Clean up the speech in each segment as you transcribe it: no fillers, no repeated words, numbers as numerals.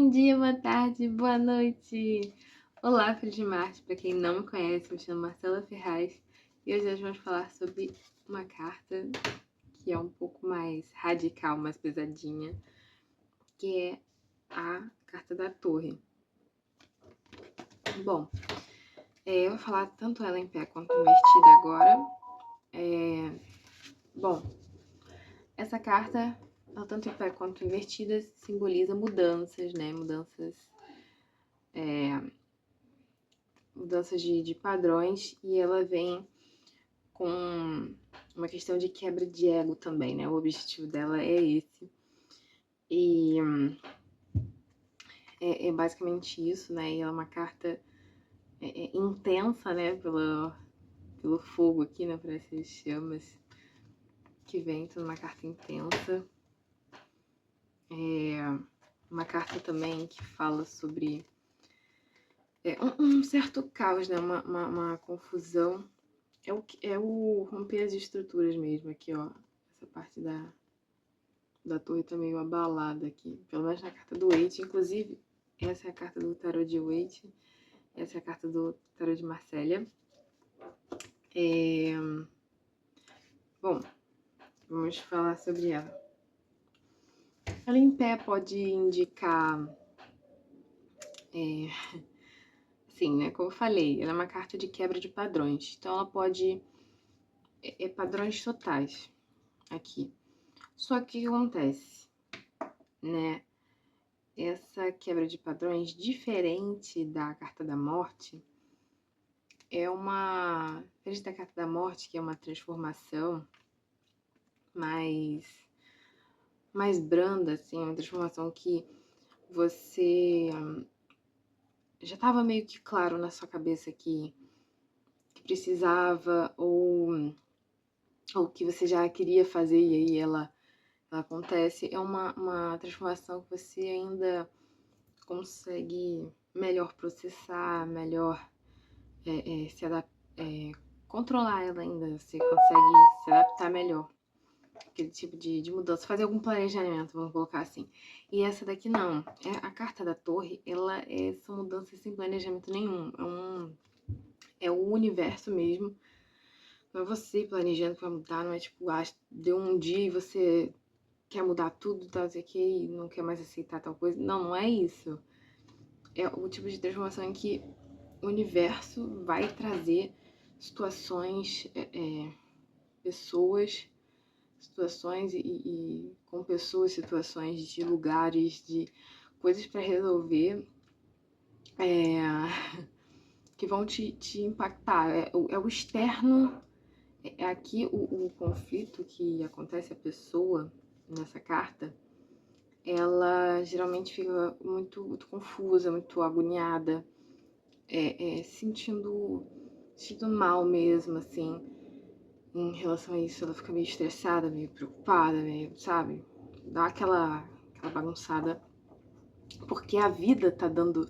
Bom dia, boa tarde, boa noite! Olá, Filhos de Marte! Para quem não me conhece, me chamo Marcela Ferraz e hoje nós vamos falar sobre uma carta que é um pouco mais radical, mais pesadinha, que é a carta da Torre. Bom, eu vou falar tanto ela em pé quanto invertida agora. Bom, essa carta, ela tanto em pé quanto invertida, simboliza mudanças, né? Mudanças de padrões, e ela vem com uma questão de quebra de ego também, né? O objetivo dela é esse. E é basicamente isso, né? E ela é uma carta intensa, né? Pelo fogo aqui, né? Parece chamas que vem, então uma carta intensa. Uma carta também que fala sobre um certo caos, né? Uma confusão. É o romper as estruturas mesmo aqui, ó. Essa parte da torre tá meio abalada aqui. Pelo menos na carta do Waite. Inclusive, essa é a carta do tarot de Waite. Essa é a carta do tarot de Marcélia. Bom, vamos falar sobre ela. Ela em pé pode indicar... Sim, né? Como eu falei, ela é uma carta de quebra de padrões. Então, ela pode... padrões totais aqui. Só que o que acontece, né? Essa quebra de padrões, diferente da carta da morte, diferente da carta da morte, que é uma transformação mais branda, assim, uma transformação que você já estava meio que claro na sua cabeça que precisava, ou que você já queria fazer, e aí ela acontece. É uma transformação que você ainda consegue melhor processar, melhor se adaptar, controlar ela ainda, você consegue se adaptar melhor. Aquele tipo de mudança, fazer algum planejamento, vamos colocar assim. E essa daqui não. A carta da torre, ela são mudanças sem planejamento nenhum. É o universo mesmo. Não é você planejando que vai mudar, não é tipo, deu um dia e você quer mudar tudo, tal, sei que, e não quer mais aceitar tal coisa. Não é isso. É o tipo de transformação em que o universo vai trazer situações, pessoas, situações e com pessoas, situações de lugares, de coisas para resolver que vão te impactar. É o externo, aqui o conflito que acontece, a pessoa nessa carta, ela geralmente fica muito confusa, muito agoniada, sentindo mal mesmo, assim, em relação a isso. Ela fica meio estressada, meio preocupada, meio, sabe? Dá aquela bagunçada, porque a vida tá dando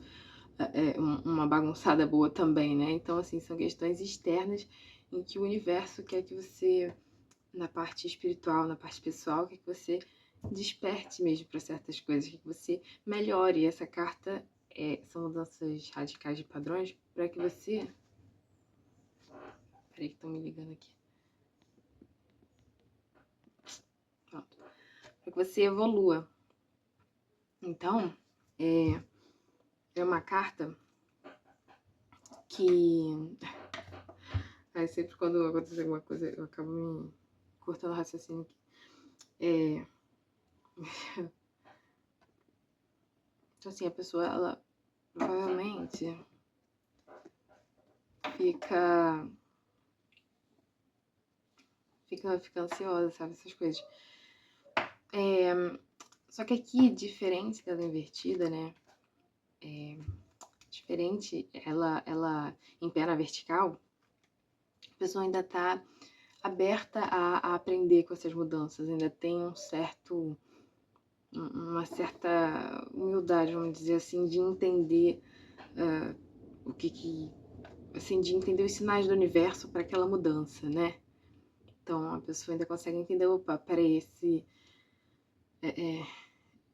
uma bagunçada boa também, né? Então, assim, são questões externas em que o universo quer que você, na parte espiritual, na parte pessoal, quer que você desperte mesmo para certas coisas, que você melhore. Essa carta são mudanças radicais de padrões para que você... Peraí que estão me ligando aqui. Pronto. Para que você evolua. Então, é uma carta que... sempre quando acontece alguma coisa, eu acabo me cortando o raciocínio aqui. Então, assim, a pessoa, ela provavelmente fica ansiosa, sabe? Essas coisas. Só que aqui, diferente dela invertida, né? Diferente, ela em pé na vertical, a pessoa ainda tá aberta a aprender com essas mudanças, ainda tem uma certa humildade, vamos dizer assim, de entender assim, de entender os sinais do universo para aquela mudança, né? Então a pessoa ainda consegue entender, opa, peraí,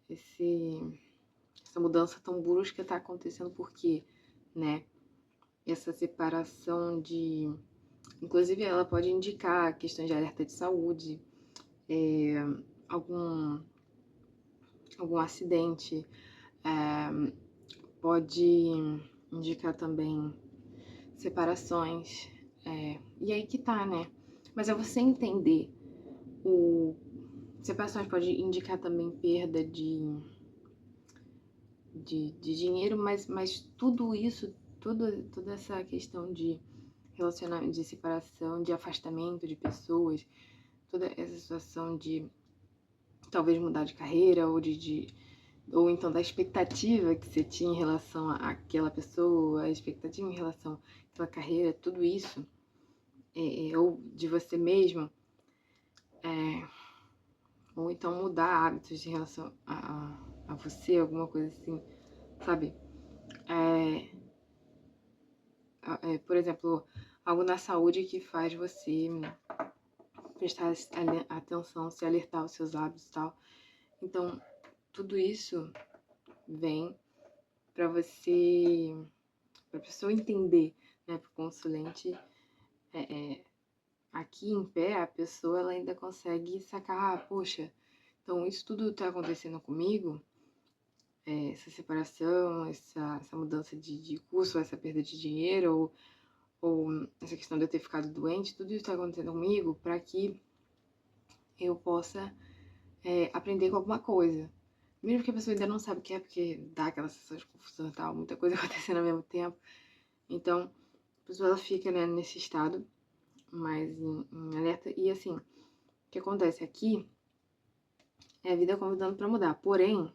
essa essa mudança tão brusca tá acontecendo por quê, né? Essa separação de... Inclusive, ela pode indicar questões de alerta de saúde, algum, algum acidente, pode indicar também separações. E aí que tá, né? Mas é você entender. Separações pode indicar também perda de dinheiro, mas tudo isso, toda essa questão de relacionamento, de separação, de afastamento de pessoas, toda essa situação de talvez mudar de carreira ou então da expectativa que você tinha em relação àquela pessoa, a expectativa em relação à sua carreira, tudo isso, ou de você mesmo, ou então mudar hábitos em relação a você, alguma coisa assim, sabe? Por exemplo, algo na saúde que faz você prestar atenção, se alertar aos seus hábitos e tal. Então, tudo isso vem para você, para a pessoa entender, né, para o consulente, aqui em pé, a pessoa ela ainda consegue sacar, poxa, então isso tudo está acontecendo comigo, essa separação, essa mudança de curso, essa perda de dinheiro, ou essa questão de eu ter ficado doente, tudo isso está acontecendo comigo para que eu possa aprender com alguma coisa. Mesmo que a pessoa ainda não sabe o que é, porque dá aquela sensação de confusão e tal, muita coisa acontecendo ao mesmo tempo. Então, a pessoa ela fica, né, nesse estado mais em alerta. E assim, o que acontece aqui é a vida convidando para mudar. Porém,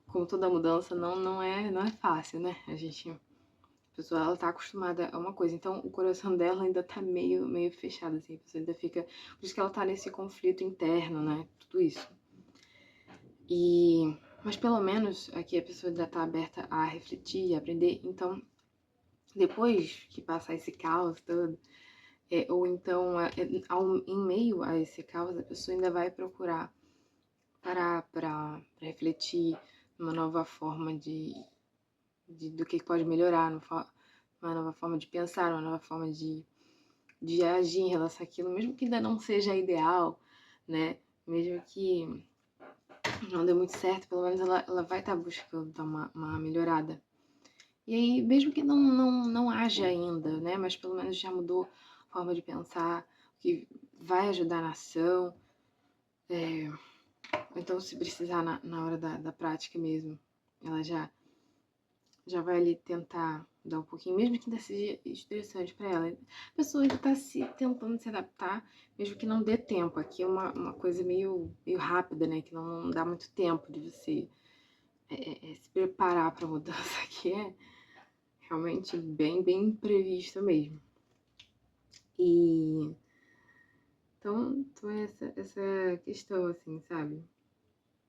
como toda mudança, não é fácil, né? A pessoa ela tá acostumada a uma coisa, então o coração dela ainda tá meio fechado, assim, a pessoa ainda fica... Por isso que ela tá nesse conflito interno, né? Tudo isso. Mas pelo menos aqui a pessoa ainda tá aberta a refletir, a aprender, então depois que passar esse caos todo, ou então em meio a esse caos, a pessoa ainda vai procurar parar para refletir numa nova forma do que pode melhorar, uma nova forma de pensar, uma nova forma de agir em relação àquilo, mesmo que ainda não seja ideal, né? Mesmo que não dê muito certo, pelo menos ela vai estar buscando dar uma melhorada. E aí, mesmo que não haja ainda, né? Mas pelo menos já mudou a forma de pensar, que vai ajudar na ação. Então, se precisar na hora da prática mesmo, ela já vai ali tentar dar um pouquinho, mesmo que ainda seja estressante para ela. A pessoa ainda tá tentando se adaptar, mesmo que não dê tempo. Aqui é uma coisa meio rápida, né? Que não dá muito tempo de você se preparar para a mudança, que é realmente bem imprevisto mesmo. E então é essa questão, assim, sabe?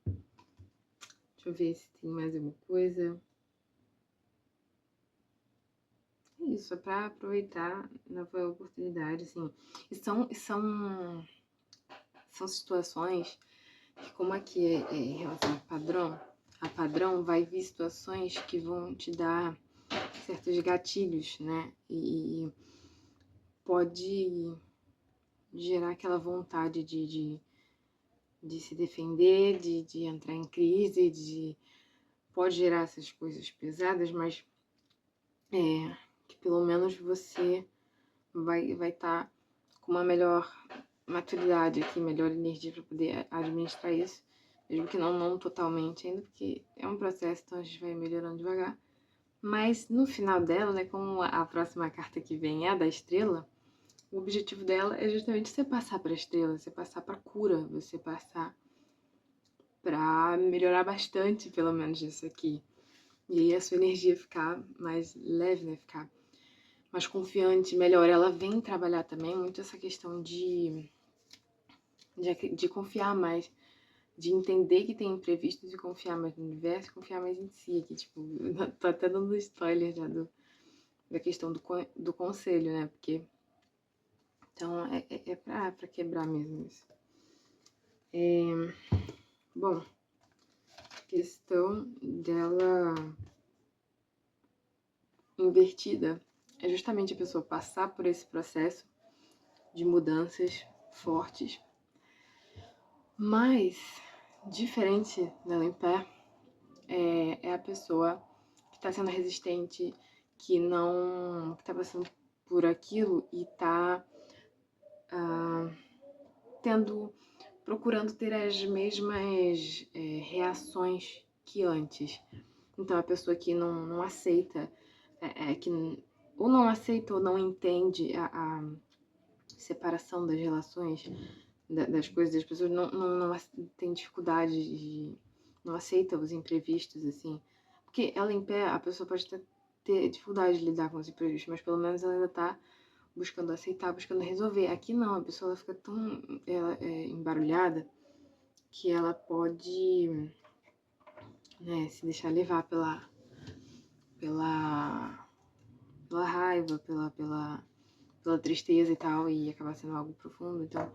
Deixa eu ver se tem mais alguma coisa. É isso, é pra aproveitar nova oportunidade, assim. E são situações que, como aqui é em relação a padrão vai vir situações que vão te dar certos gatilhos, né? E pode gerar aquela vontade de se defender, de entrar em crise, pode gerar essas coisas pesadas, mas que pelo menos você vai estar com uma melhor maturidade aqui, melhor energia para poder administrar isso, mesmo que não totalmente ainda, porque é um processo, então a gente vai melhorando devagar. Mas no final dela, né, como a próxima carta que vem é a da estrela, o objetivo dela é justamente você passar para a estrela, você passar para cura, você passar para melhorar bastante, pelo menos isso aqui. E aí a sua energia ficar mais leve, né, ficar mais confiante, melhor. Ela vem trabalhar também muito essa questão de confiar mais, de entender que tem imprevistos e confiar mais no universo, confiar mais em si, que tipo, tô até dando spoiler já da questão do conselho, né, porque então é pra quebrar mesmo isso. Bom, questão dela invertida é justamente a pessoa passar por esse processo de mudanças fortes, mas diferente dela em pé é a pessoa que está sendo resistente, que está passando por aquilo e está procurando ter as mesmas reações que antes. Então, a pessoa que não aceita, que ou não aceita ou não entende a separação das relações, das coisas, das pessoas não tem dificuldade não aceita os imprevistos, assim. Porque ela em pé, a pessoa pode ter dificuldade de lidar com os imprevistos, mas pelo menos ela ainda tá buscando aceitar, buscando resolver. Aqui não, a pessoa ela fica tão embarulhada que ela pode, né, se deixar levar pela raiva, pela tristeza e tal, e acabar sendo algo profundo. Então,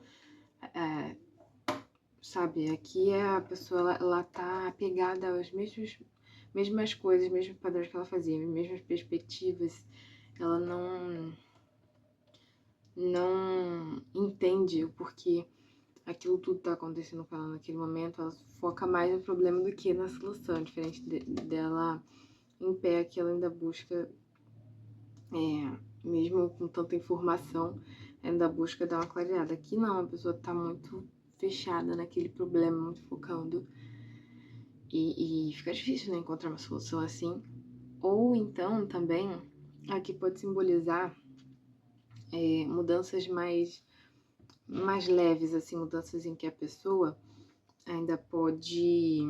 sabe, aqui a pessoa ela tá apegada às mesmas coisas, mesmos padrões que ela fazia, mesmas perspectivas. Ela não entende o porquê aquilo tudo tá acontecendo com ela naquele momento. Ela foca mais no problema do que na solução, diferente dela em pé, que ela ainda busca, mesmo com tanta informação, ainda busca dar uma clareada. Aqui não, a pessoa tá muito fechada naquele problema, muito focando. E fica difícil, né, encontrar uma solução assim. Ou então, também, aqui pode simbolizar mudanças mais leves, assim, mudanças em que a pessoa ainda pode...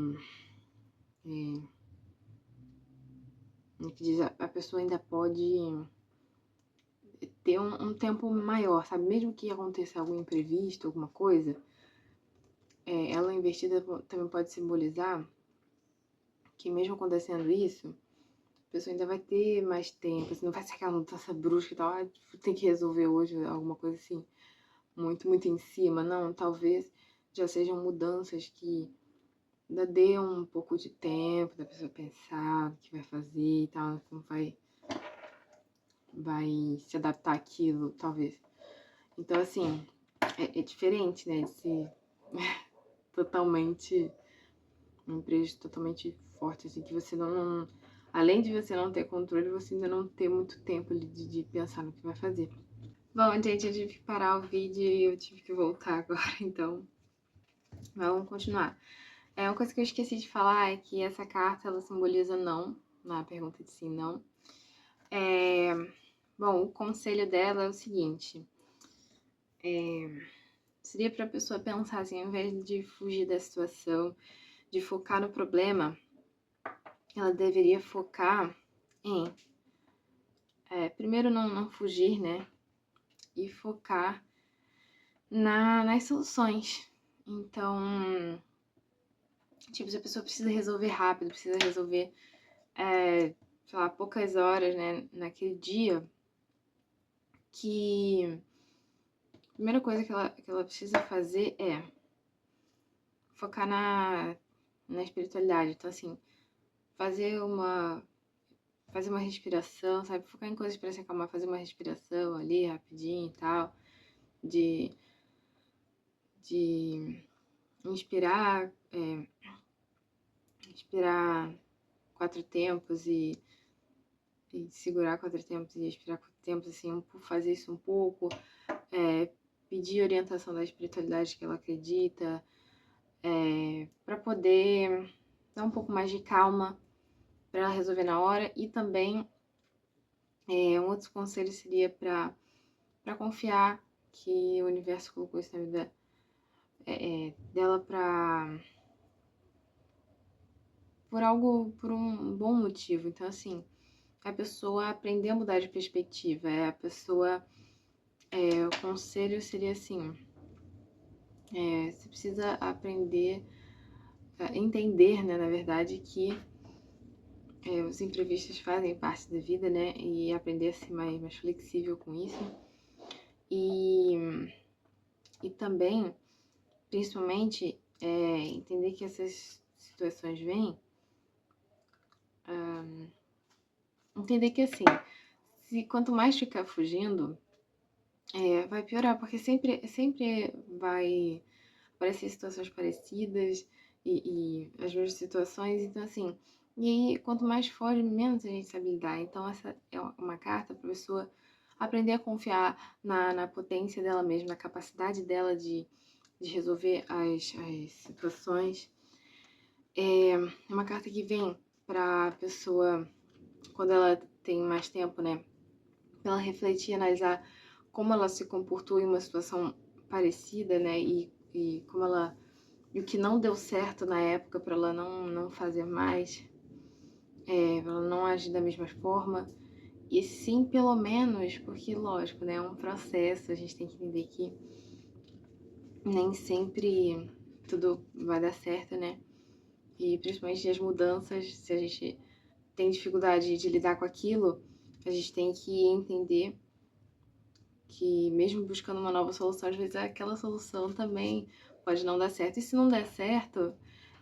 a pessoa ainda pode ter um tempo maior, sabe? Mesmo que aconteça algum imprevisto, alguma coisa, ela invertida também pode simbolizar que mesmo acontecendo isso, a pessoa ainda vai ter mais tempo, assim, não vai ser aquela mudança brusca e tal, tem que resolver hoje alguma coisa assim, muito em cima. Não, talvez já sejam mudanças que ainda dê um pouco de tempo da pessoa pensar o que vai fazer e tal, como vai se adaptar àquilo, talvez. Então, assim, é diferente, né, de ser totalmente, um imprevisto totalmente forte, assim, que você não... Além de você não ter controle, você ainda não ter muito tempo ali de pensar no que vai fazer. Bom, gente, eu tive que parar o vídeo e eu tive que voltar agora, então vamos continuar. Uma coisa que eu esqueci de falar é que essa carta, ela simboliza não, na pergunta de sim, não. Bom, o conselho dela é o seguinte, seria para a pessoa pensar assim, ao invés de fugir da situação, de focar no problema, ela deveria focar em, primeiro, não fugir, né? E focar nas soluções. Então, tipo, se a pessoa precisa resolver rápido, precisa resolver, sei lá, poucas horas, né, naquele dia, que a primeira coisa que ela precisa fazer é focar na espiritualidade. Então, assim, fazer uma respiração, sabe? Focar em coisas para se acalmar, fazer uma respiração ali rapidinho e tal, de inspirar, inspirar 4 tempos e segurar 4 tempos e expirar 4 tempos, assim, fazer isso um pouco, pedir orientação da espiritualidade que ela acredita, para poder dar um pouco mais de calma para ela resolver na hora. E também um outro conselho seria para confiar que o universo colocou isso na vida dela por um bom motivo. Então, assim, a pessoa aprender a mudar de perspectiva, o conselho seria assim, você precisa aprender a entender, né, na verdade, que os imprevistos fazem parte da vida, né, e aprender a ser mais flexível com isso. E também, principalmente, entender que essas situações vêm, entender que assim, se quanto mais ficar fugindo, vai piorar, porque sempre vai aparecer situações parecidas e as mesmas situações, então assim, e aí quanto mais foge, menos a gente sabe lidar. Então essa é uma carta para a pessoa aprender a confiar na potência dela mesma, na capacidade dela de resolver as situações. É uma carta que vem para a pessoa, quando ela tem mais tempo, né, pra ela refletir, analisar como ela se comportou em uma situação parecida, né, e como ela, e o que não deu certo na época para ela não fazer mais, pra ela não agir da mesma forma. E sim, pelo menos, porque lógico, né, é um processo, a gente tem que entender que nem sempre tudo vai dar certo, né? E principalmente as mudanças, se a gente tem dificuldade de lidar com aquilo, a gente tem que entender que mesmo buscando uma nova solução, às vezes aquela solução também pode não dar certo. E se não der certo,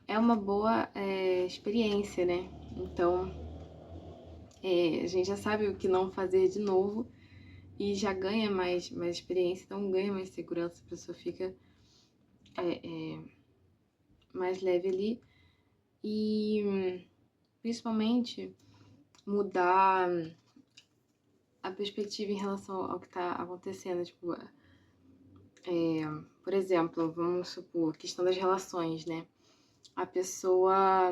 é uma boa experiência, né? Então, a gente já sabe o que não fazer de novo e já ganha mais experiência, então ganha mais segurança, a pessoa fica mais leve ali. E principalmente mudar a perspectiva em relação ao que está acontecendo. Tipo, por exemplo, vamos supor, questão das relações, né? A pessoa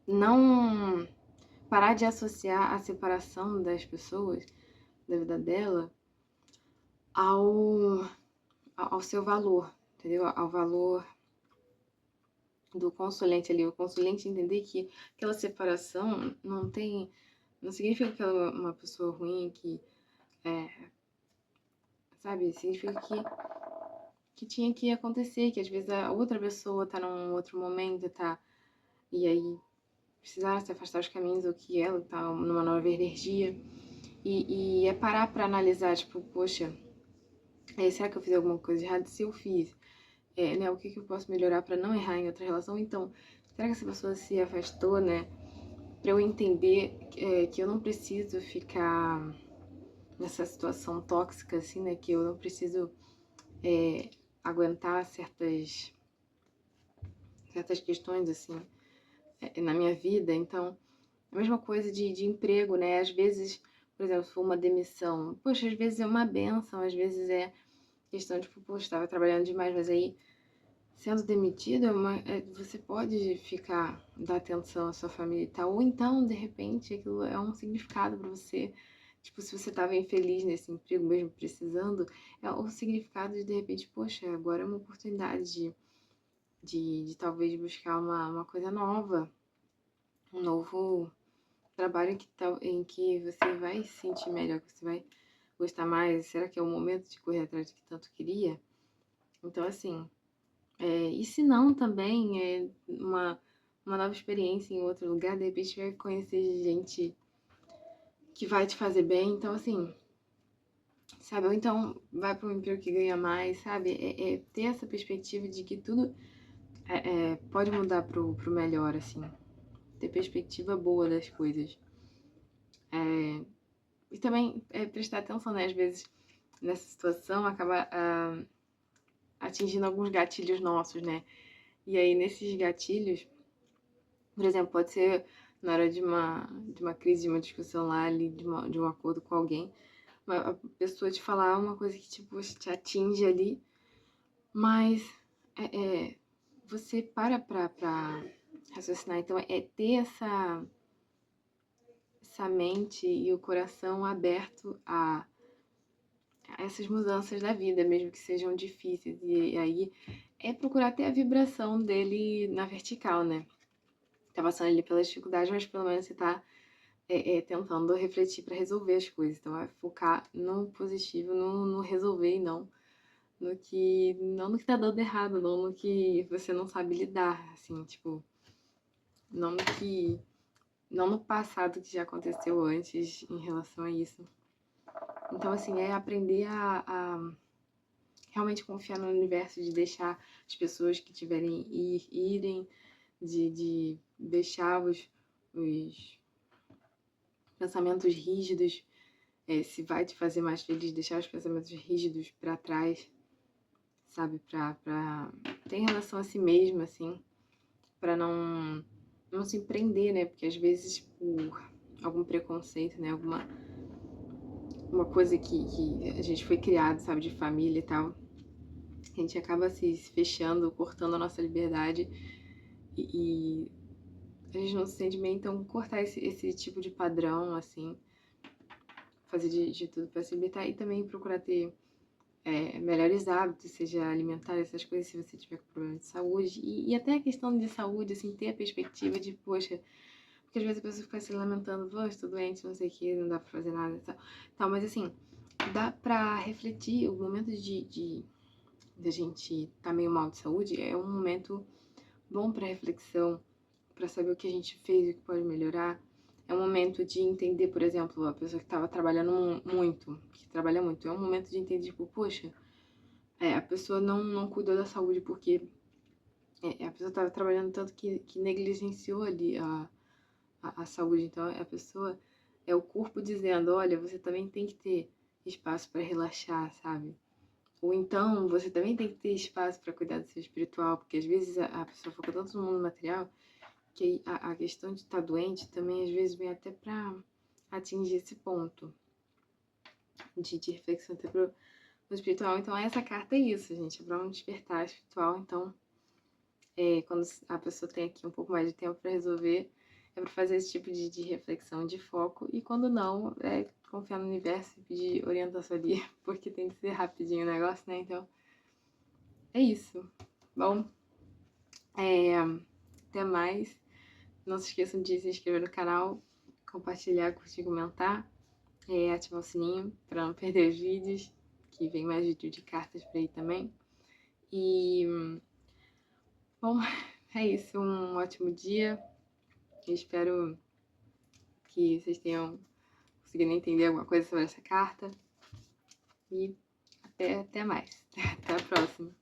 não parar de associar a separação das pessoas da vida dela ao, ao seu valor, entendeu? Ao valor do consulente ali. O consulente entender que aquela separação não significa que ela é uma pessoa ruim, que sabe? Significa que tinha que acontecer, que às vezes a outra pessoa tá num outro momento, tá? E aí precisaram se afastar dos caminhos, ou que ela tá numa nova energia. E é parar pra analisar, tipo, poxa, será que eu fiz alguma coisa errada? Se eu fiz, né, o que eu posso melhorar pra não errar em outra relação? Então, será que essa pessoa se afastou, né? Pra eu entender que eu não preciso ficar nessa situação tóxica, assim, né? Que eu não preciso aguentar certas questões, assim, na minha vida. Então, a mesma coisa de emprego, né? Às vezes, por exemplo, se for uma demissão, poxa, às vezes é uma benção, às vezes é questão de, tipo, poxa, estava trabalhando demais, mas aí, sendo demitido, você pode dar atenção à sua família e tal, ou então, de repente, aquilo é um significado para você. Tipo, se você estava infeliz nesse emprego, mesmo precisando, é o significado de repente, poxa, agora é uma oportunidade de talvez buscar uma coisa nova, um novo trabalho em que você vai se sentir melhor, que você vai gostar mais. Será que é o momento de correr atrás do que tanto queria? Então, assim, e se não também é uma nova experiência em outro lugar, de repente vai conhecer gente que vai te fazer bem. Então, assim, sabe? Ou então vai para um emprego que ganha mais, sabe? Ter essa perspectiva de que tudo pode mudar pro melhor, assim. Ter perspectiva boa das coisas. E também prestar atenção, né? Às vezes, nessa situação, acaba atingindo alguns gatilhos nossos, né? E aí, nesses gatilhos, por exemplo, pode ser na hora de uma crise, de uma discussão lá, ali, de um acordo com alguém, a pessoa te falar uma coisa que, tipo, te atinge ali, mas você pra raciocinar. Então, ter essa mente e o coração aberto a essas mudanças da vida, mesmo que sejam difíceis. E aí procurar ter a vibração dele na vertical, né? Tá passando ali pela dificuldade, mas pelo menos você tá tentando refletir para resolver as coisas. Então é focar no positivo, no resolver, e não no que tá dando errado, não no que você não sabe lidar, assim, tipo, não no que, não no passado que já aconteceu antes em relação a isso. Então, assim, é aprender a realmente confiar no universo, de deixar as pessoas que tiverem irem, de deixar os pensamentos rígidos, se vai te fazer mais feliz, deixar os pensamentos rígidos para trás, sabe? Pra ter relação a si mesmo, assim, para não se prender, né? Porque às vezes por algum preconceito, né? Uma coisa que a gente foi criado, sabe? De família e tal, a gente acaba se fechando, cortando a nossa liberdade e a gente não se sente bem. Então, cortar esse tipo de padrão, assim, fazer de tudo para se libertar e também procurar ter melhores hábitos, seja alimentar, essas coisas, se você tiver com problema de saúde. E até a questão de saúde, assim, ter a perspectiva de, poxa, porque às vezes a pessoa fica se lamentando, poxa, estou doente, não sei o que, não dá pra fazer nada e tal. Mas assim, dá pra refletir. O momento de a gente tá meio mal de saúde é um momento bom pra reflexão, pra saber o que a gente fez e o que pode melhorar. É um momento de entender, por exemplo, a pessoa que estava trabalhando muito, que trabalha muito. É um momento de entender, tipo, poxa, a pessoa não cuidou da saúde porque a pessoa estava trabalhando tanto que negligenciou ali a saúde. Então, a pessoa é o corpo dizendo, olha, você também tem que ter espaço para relaxar, sabe? Ou então, você também tem que ter espaço para cuidar do seu espiritual, porque às vezes a pessoa foca tanto no mundo material que a questão de estar doente também às vezes vem até para atingir esse ponto de reflexão até pro espiritual. Então essa carta é isso, gente, é para um despertar espiritual. Então, quando a pessoa tem aqui um pouco mais de tempo para resolver, é para fazer esse tipo de reflexão, de foco. E quando não, é confiar no universo e pedir orientação ali, porque tem que ser rapidinho o negócio, né? Então, é isso. Bom, até mais. Não se esqueçam de se inscrever no canal, compartilhar, curtir, comentar, ativar o sininho para não perder os vídeos, que vem mais vídeo de cartas por aí também. E, bom, é isso. Um ótimo dia. Eu espero que vocês tenham conseguido entender alguma coisa sobre essa carta. E até mais. Até a próxima.